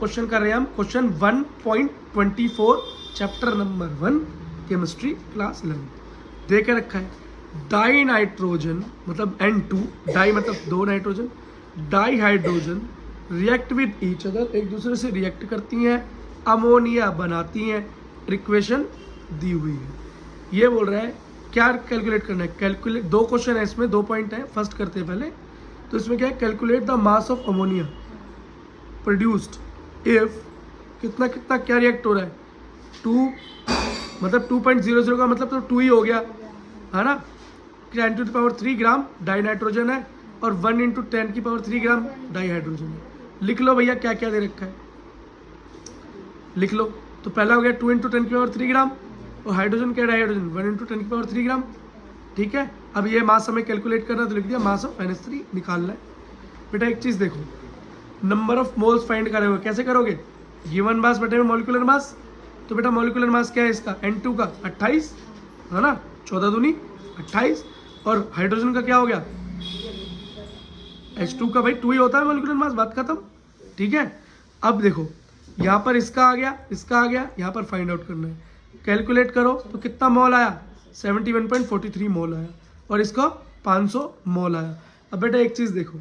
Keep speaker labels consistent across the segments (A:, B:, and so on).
A: Question कर रहे हैं हम question 1.24 chapter number 1 chemistry class 11 दे के रखा है। डाई नाइट्रोजन मतलब N2, डाई मतलब दो nitrogen, di hydrogen react with each other, एक दूसरे से रिएक्ट करती हैं, अमोनिया बनाती हैं, इक्वेशन दी हुई है। ये बोल रहा है क्या कैलकुलेट करना है। कैलकुलेट, दो क्वेश्चन है इसमें, दो पॉइंट है। फर्स्ट करते हैं पहले, तो इसमें क्या है, calculate the mass of ammonia produced if कितना कितना क्या रिएक्ट हो रहा है, 2 मतलब 2.00 का मतलब तो 2 ही हो गया है ना। 10⁻³ ग्राम डाई नाइट्रोजन है और 1 × 10⁻³ ग्राम डाई हाइड्रोजन है। लिख लो भैया क्या क्या दे रखा है, लिख लो। तो पहला हो गया 2 × 10⁻³ ग्राम और हाइड्रोजन क्या, डाई हाइड्रोजन 1 × 10⁻³ ग्राम। ठीक है, अब ये मास हमें कैलकुलेट करना, तो लिख दिया मास ऑफ NH3 निकालना है। बेटा एक चीज़ देखो, नंबर ऑफ मोल्स फाइंड करोगे, कैसे करोगे, गिवन मास बटे में मॉलिक्यूलर मास। तो बेटा मॉलिक्यूलर मास क्या है इसका, N2 का 28 है ना, 14 दूनी 28, और हाइड्रोजन का क्या हो गया, H2 का भाई 2 ही होता है मॉलिक्यूलर मास, बात खत्म। ठीक है, अब देखो यहाँ पर इसका आ गया, इसका आ गया, यहाँ पर फाइंड आउट करना है। कैलकुलेट करो तो कितना मोल आया, 71.43 मोल आया, और इसका 500 मोल आया। अब बेटा एक चीज़ देखो,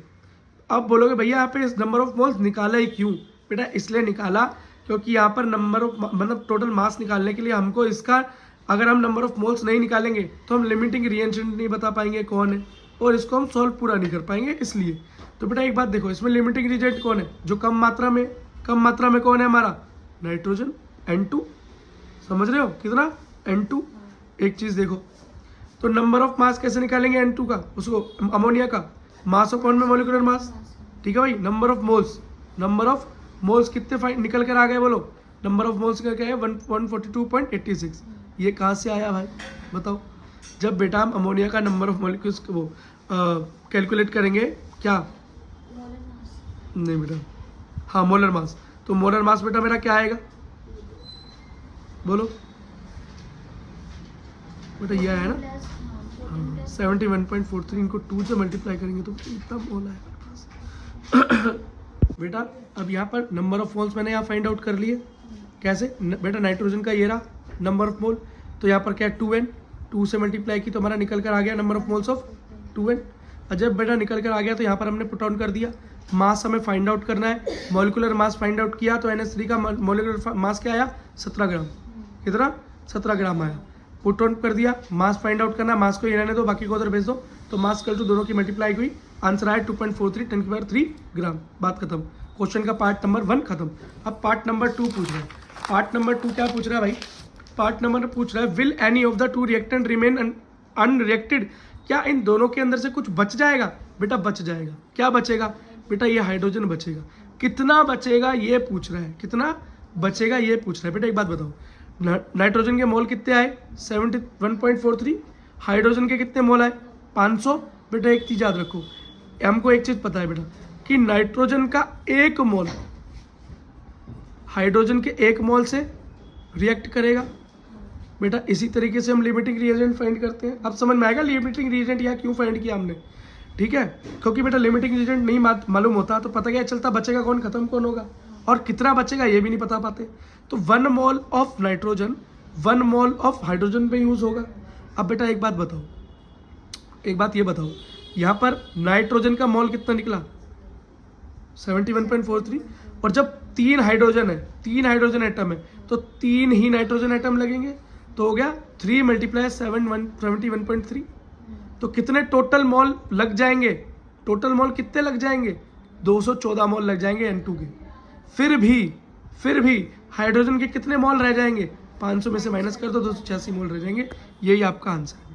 A: अब बोलोगे भैया यहाँ पे इस नंबर ऑफ मोल्स निकाला ही क्यों। बेटा इसलिए निकाला क्योंकि यहाँ पर नंबर ऑफ मतलब टोटल मास निकालने के लिए हमको इसका, अगर हम नंबर ऑफ मोल्स नहीं निकालेंगे तो हम लिमिटिंग रिएजेंट नहीं बता पाएंगे कौन है, और इसको हम सॉल्व पूरा नहीं कर पाएंगे, इसलिए। तो बेटा एक बात देखो, इसमें लिमिटिंग रिएजेंट कौन है, जो कम मात्रा में कौन है हमारा, नाइट्रोजन N2। समझ रहे हो कितना, N2। एक चीज़ देखो, तो नंबर ऑफ मास कैसे निकालेंगे N2 का, उसको अमोनिया का मास ऑफ में मॉलिक्यूलर मास। ठीक है भाई, नंबर ऑफ मोल्स कितने निकल कर आ गए, बोलो नंबर ऑफ मोल्स का क्या है, 142.86। ये कहाँ से आया भाई बताओ। जब बेटा हम अमोनिया का नंबर ऑफ मॉलिक्यूल्स वो कैलकुलेट करेंगे, क्या नहीं बेटा, हाँ मोलर मास, तो मोलर मास बेटा मेरा क्या आएगा, बोलो बेटा ये है ना, 71.43 इनको 2 से मल्टीप्लाई करेंगे तो इतना मोल आएगा बेटा। अब यहाँ पर नंबर ऑफ मोल्स मैंने यहाँ फाइंड आउट कर लिए, कैसे बेटा, नाइट्रोजन का ये रहा नंबर ऑफ मोल, तो यहाँ पर क्या है 2n, 2 से मल्टीप्लाई की तो हमारा निकल कर आ गया number of moles of 2n। और जब बेटा निकल कर आ गया तो यहाँ पर हमने पुट ऑन कर दिया, मास हमें फाइंड आउट करना है। मॉलिक्यूलर मास फाइंड आउट किया तो NH3 का मॉलिक्यूलर मास क्या आया, 17 ग्राम। कितना, 17 ग्राम आया। पुट ऑन कर दिया, मास फाइंड आउट करना है, मास को ये रहने दो, बाकी को उधर भेज दो। तो मास कल टू दोनों की मल्टीप्लाई हुई, आंसर आया 2.43 10⁻³ ग्राम। बात खत्म, क्वेश्चन का पार्ट नंबर 1 खत्म। अब पार्ट नंबर 2 पूछ रहा है। पार्ट नंबर 2 क्या पूछ रहा है भाई, पार्ट नंबर पूछ रहा है will any of the 2 reactant remain unreacted, क्या इन दोनों के अंदर से कुछ बच जाएगा। बेटा बच जाएगा, क्या बचेगा बेटा, ये हाइड्रोजन बचेगा। कितना बचेगा ये पूछ रहा है, कितना बचेगा ये पूछ रहा है। बेटा एक बात बताओ, नाइट्रोजन के मोल कितने आए, 71.43, हाइड्रोजन के कितने मोल आए, 500। बेटा एक चीज़ याद रखो, हमको एक चीज़ पता है बेटा कि नाइट्रोजन का 1 मोल हाइड्रोजन के 1 मोल से रिएक्ट करेगा। बेटा इसी तरीके से हम लिमिटिंग रिएजेंट फाइंड करते हैं। अब समझ में आएगा लिमिटिंग रिएजेंट यहाँ क्यों फाइंड किया हमने। ठीक है, क्योंकि बेटा लिमिटिंग रिएजेंट नहीं मालूम होता तो पता क्या चलता, बचेगा कौन, खत्म कौन होगा, और कितना बचेगा ये भी नहीं बता पाते। तो 1 mole of nitrogen 1 mole of hydrogen पे यूज होगा। अब बेटा एक बात बताओ, एक बात ये बताओ, यहाँ पर नाइट्रोजन का मोल कितना निकला, 71.43, और जब 3 हाइड्रोजन है, 3 हाइड्रोजन एटम है, तो 3 ही नाइट्रोजन एटम लगेंगे, तो हो गया 3 × 71.3। तो कितने टोटल मोल लग जाएंगे, टोटल मोल कितने लग जाएंगे, 214 मोल लग जाएंगे N2 के। फिर भी हाइड्रोजन के कितने मोल रह जाएंगे, 500 में से माइनस कर दो 286 मोल रह जाएंगे। यही आपका आंसर है।